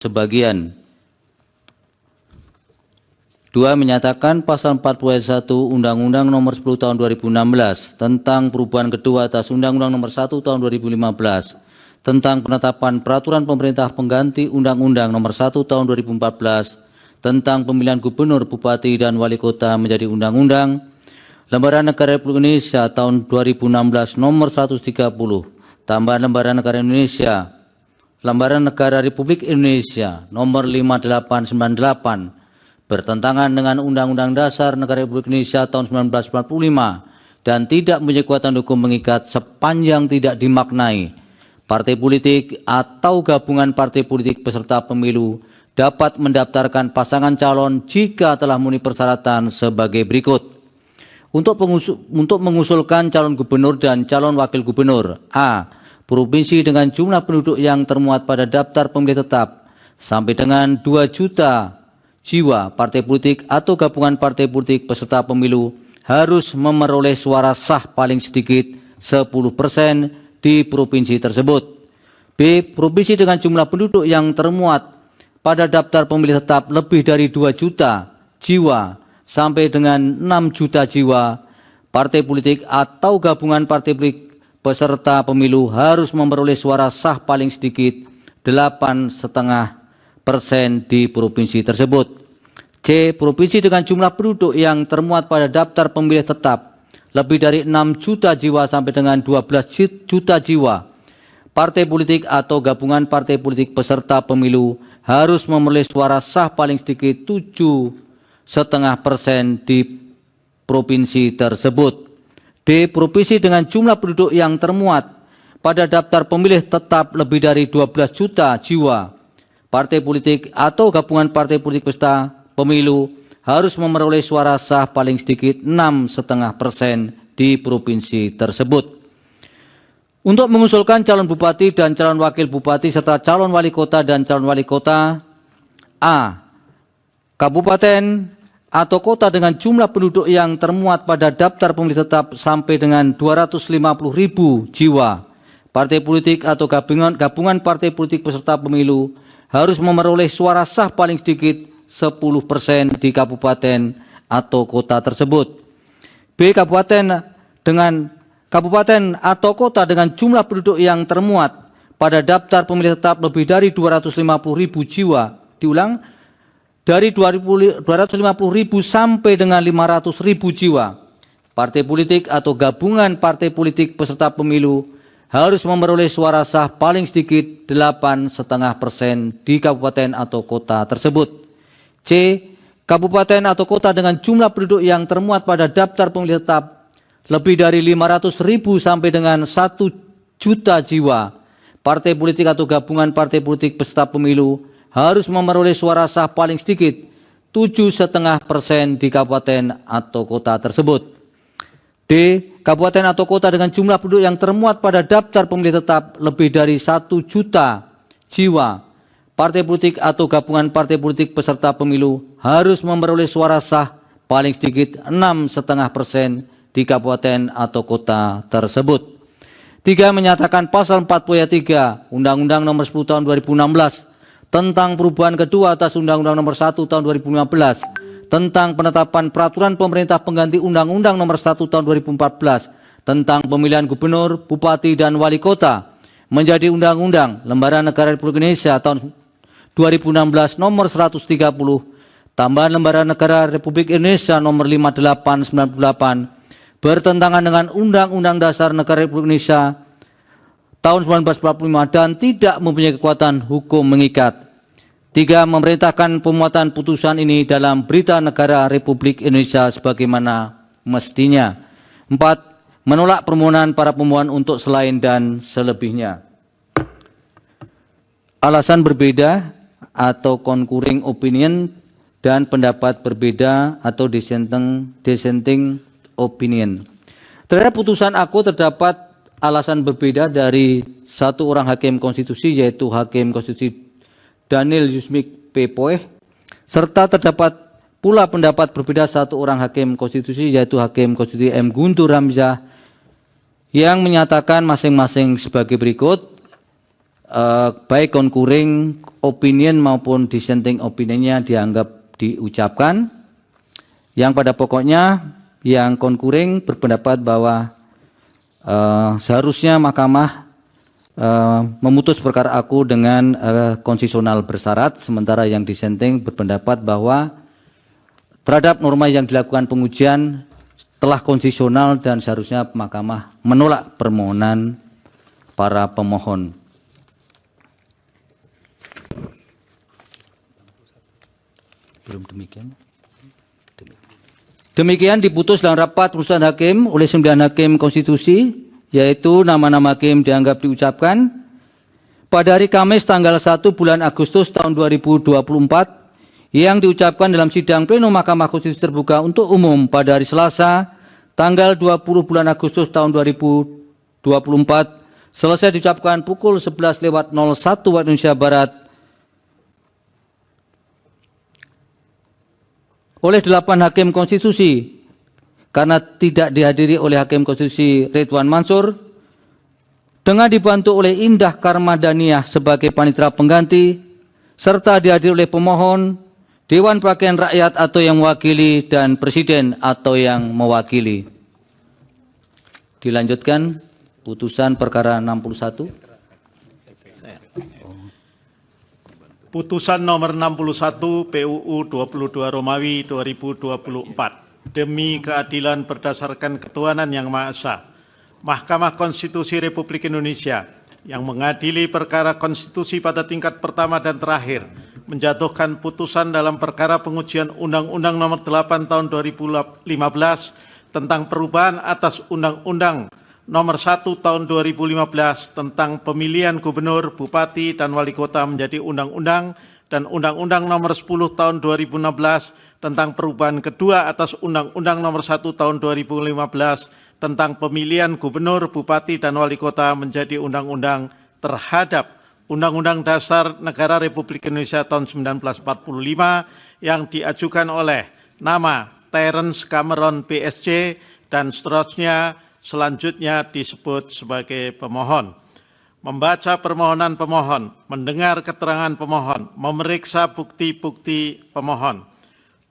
sebagian. 2. Menyatakan pasal 40 ayat 1 Undang-Undang Nomor 10 Tahun 2016 tentang perubahan kedua atas Undang-Undang Nomor 1 Tahun 2015 tentang penetapan peraturan pemerintah pengganti Undang-Undang Nomor 1 Tahun 2014 tentang pemilihan gubernur, bupati, dan wali kota menjadi Undang-Undang Lembaran Negara Republik Indonesia tahun 2016 Nomor 130, tambahan Lembaran Negara Indonesia, Lembaran Negara Republik Indonesia Nomor 5898, bertentangan dengan Undang-Undang Dasar Negara Republik Indonesia tahun 1945 dan tidak mempunyai kekuatan hukum mengikat sepanjang tidak dimaknai. Partai politik atau gabungan partai politik peserta pemilu dapat mendaftarkan pasangan calon jika telah memenuhi persyaratan sebagai berikut. Untuk mengusulkan calon gubernur dan calon wakil gubernur: A. Provinsi dengan jumlah penduduk yang termuat pada daftar pemilih tetap sampai dengan 2 juta jiwa. Partai politik atau gabungan partai politik peserta pemilu harus memperoleh suara sah paling sedikit 10% di provinsi tersebut. B. Provinsi dengan jumlah penduduk yang termuat pada daftar pemilih tetap lebih dari 2 juta jiwa sampai dengan 6 juta jiwa. Partai politik atau gabungan partai politik peserta pemilu harus memperoleh suara sah paling sedikit 8,5% di provinsi tersebut. C. Provinsi dengan jumlah penduduk yang termuat pada daftar pemilih tetap lebih dari 6 juta jiwa sampai dengan 12 juta jiwa. Partai politik atau gabungan partai politik peserta pemilu harus memperoleh suara sah paling sedikit 7,5% di provinsi tersebut. D. Provinsi dengan jumlah penduduk yang termuat pada daftar pemilih tetap lebih dari 12 juta jiwa. Partai politik atau gabungan partai politik peserta pemilu harus memperoleh suara sah paling sedikit 6,5% di provinsi tersebut. Untuk mengusulkan calon bupati dan calon wakil bupati serta calon wali kota dan calon wali kota: A. Kabupaten atau kota dengan jumlah penduduk yang termuat pada daftar pemilih tetap sampai dengan 250.000 jiwa. Partai politik atau gabungan partai politik peserta pemilu harus memperoleh suara sah paling sedikit 10% di kabupaten atau kota tersebut. B. Kabupaten atau kota dengan jumlah penduduk yang termuat pada daftar pemilih tetap lebih dari 250.000 jiwa. Diulang, dari 250.000 sampai dengan 500.000 jiwa. Partai politik atau gabungan partai politik peserta pemilu harus memperoleh suara sah paling sedikit 8,5% di kabupaten atau kota tersebut. C. Kabupaten atau kota dengan jumlah penduduk yang termuat pada daftar pemilih tetap lebih dari 500.000 sampai dengan 1 juta jiwa. Partai politik atau gabungan partai politik peserta pemilu harus memperoleh suara sah paling sedikit 7,5% di kabupaten atau kota tersebut. D. Kabupaten atau kota dengan jumlah penduduk yang termuat pada daftar pemilih tetap lebih dari 1 juta jiwa. Partai politik atau gabungan partai politik peserta pemilu harus memperoleh suara sah paling sedikit 6,5% di kabupaten atau kota tersebut. 3. Menyatakan pasal 40 ayat 3 Undang-Undang Nomor 10 Tahun 2016 tentang perubahan kedua atas Undang-Undang Nomor 1 Tahun 2015 tentang penetapan peraturan pemerintah pengganti Undang-Undang Nomor 1 Tahun 2014 tentang pemilihan gubernur, bupati, dan wali kota menjadi Undang-Undang Lembaran Negara Republik Indonesia tahun 2016 Nomor 130, tambahan Lembaran Negara Republik Indonesia Nomor 5898, bertentangan dengan Undang-Undang Dasar Negara Republik Indonesia tahun 1945 dan tidak mempunyai kekuatan hukum mengikat. 3. Memerintahkan pemuatan putusan ini dalam Berita Negara Republik Indonesia sebagaimana mestinya. 4. Menolak permohonan para pemohon untuk selain dan selebihnya. Alasan berbeda atau concurring opinion dan pendapat berbeda atau dissenting opinion. Terhadap putusan aku terdapat alasan berbeda dari satu orang hakim konstitusi, yaitu Hakim Konstitusi Daniel Yusmik P. Poeh, serta terdapat pula pendapat berbeda satu orang hakim konstitusi, yaitu Hakim Konstitusi M. Guntur Hamzah, yang menyatakan masing-masing sebagai berikut. baik concurring opinion maupun dissenting opinionnya dianggap diucapkan. Yang pada pokoknya yang concurring berpendapat bahwa seharusnya Mahkamah memutus perkara aku dengan konstitusional bersyarat, sementara yang dissenting berpendapat bahwa terhadap norma yang dilakukan pengujian telah konstitusional dan seharusnya Mahkamah menolak permohonan para pemohon. Belum demikian. Demikian diputus dalam rapat pemusyawaratan hakim oleh 9 hakim konstitusi, yaitu nama-nama hakim dianggap diucapkan pada hari Kamis tanggal 1 bulan Agustus tahun 2024 yang diucapkan dalam sidang pleno Mahkamah Konstitusi terbuka untuk umum pada hari Selasa tanggal 20 bulan Agustus tahun 2024 selesai diucapkan pukul 11:01 waktu Indonesia Barat oleh 8 hakim konstitusi, karena tidak dihadiri oleh Hakim Konstitusi Ridwan Mansur, dengan dibantu oleh Indah Karmadaniah sebagai panitera pengganti, serta dihadiri oleh pemohon, Dewan Perwakilan Rakyat atau yang mewakili, dan Presiden atau yang mewakili. Dilanjutkan putusan perkara 61. Putusan nomor 61 PUU 22 Romawi 2024. Demi keadilan berdasarkan ketuhanan yang Maha Esa, Mahkamah Konstitusi Republik Indonesia yang mengadili perkara konstitusi pada tingkat pertama dan terakhir menjatuhkan putusan dalam perkara pengujian Undang-Undang Nomor 8 Tahun 2015 tentang perubahan atas Undang-Undang Nomor 1 Tahun 2015 tentang pemilihan gubernur, bupati, dan wali kota menjadi undang-undang, dan Undang-Undang Nomor 10 Tahun 2016 tentang perubahan kedua atas Undang-Undang Nomor 1 Tahun 2015 tentang pemilihan gubernur, bupati, dan wali kota menjadi undang-undang terhadap Undang-Undang Dasar Negara Republik Indonesia tahun 1945 yang diajukan oleh nama Terence Cameron PSC dan seterusnya selanjutnya disebut sebagai pemohon. Membaca permohonan pemohon, mendengar keterangan pemohon, memeriksa bukti-bukti pemohon,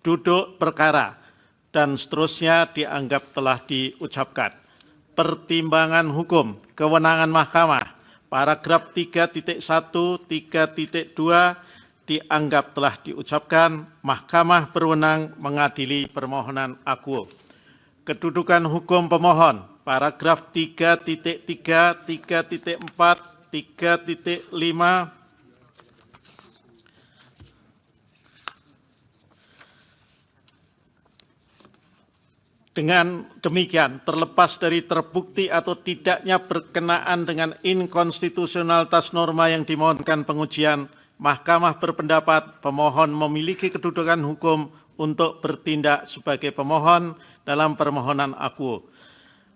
duduk perkara, dan seterusnya dianggap telah diucapkan. Pertimbangan hukum, kewenangan mahkamah, paragraf 3.1, 3.2 dianggap telah diucapkan. Mahkamah berwenang mengadili permohonan akuo. Kedudukan hukum pemohon, paragraf 3.3, 3.4, 3.5, dengan demikian, terlepas dari terbukti atau tidaknya berkenaan dengan inkonstitusionalitas norma yang dimohonkan pengujian, Mahkamah berpendapat pemohon memiliki kedudukan hukum untuk bertindak sebagai pemohon dalam permohonan akuo.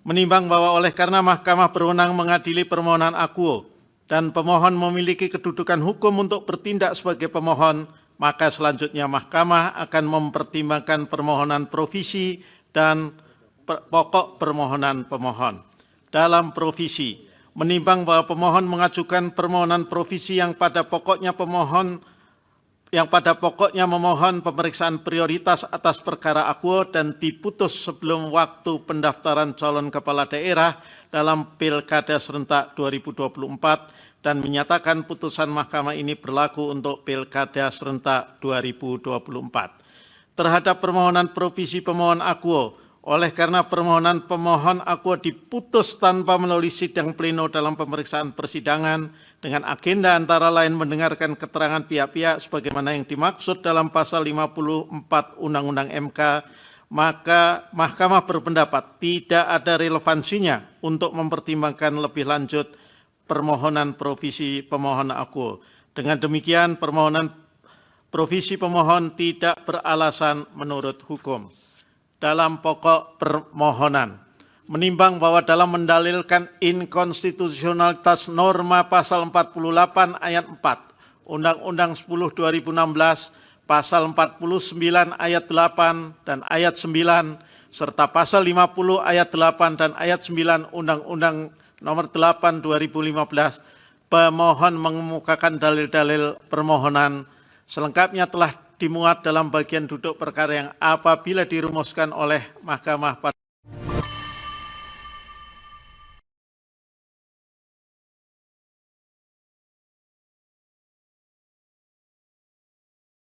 Menimbang bahwa oleh karena Mahkamah berwenang mengadili permohonan akuo dan pemohon memiliki kedudukan hukum untuk bertindak sebagai pemohon, maka selanjutnya Mahkamah akan mempertimbangkan permohonan provisi dan pokok permohonan pemohon. Dalam provisi, menimbang bahwa pemohon mengajukan permohonan provisi yang pada pokoknya memohon pemeriksaan prioritas atas perkara akuo dan diputus sebelum waktu pendaftaran calon kepala daerah dalam Pilkada serentak 2024 dan menyatakan putusan Mahkamah ini berlaku untuk Pilkada serentak 2024. Terhadap permohonan provisi pemohon akuo, oleh karena permohonan pemohon akuo diputus tanpa melalui sidang pleno dalam pemeriksaan persidangan dengan agenda antara lain mendengarkan keterangan pihak-pihak sebagaimana yang dimaksud dalam pasal 54 Undang-Undang MK, maka Mahkamah berpendapat tidak ada relevansinya untuk mempertimbangkan lebih lanjut permohonan provisi pemohon akuo. Dengan demikian, permohonan provisi pemohon tidak beralasan menurut hukum. Dalam pokok permohonan, menimbang bahwa dalam mendalilkan inkonstitusionalitas norma pasal 48 ayat 4, Undang-Undang 10 2016, pasal 49 ayat 8 dan ayat 9, serta pasal 50 ayat 8 dan ayat 9 Undang-Undang nomor 8 2015, pemohon mengemukakan dalil-dalil permohonan selengkapnya telah dimuat dalam bagian duduk perkara yang apabila dirumuskan oleh Mahkamah pada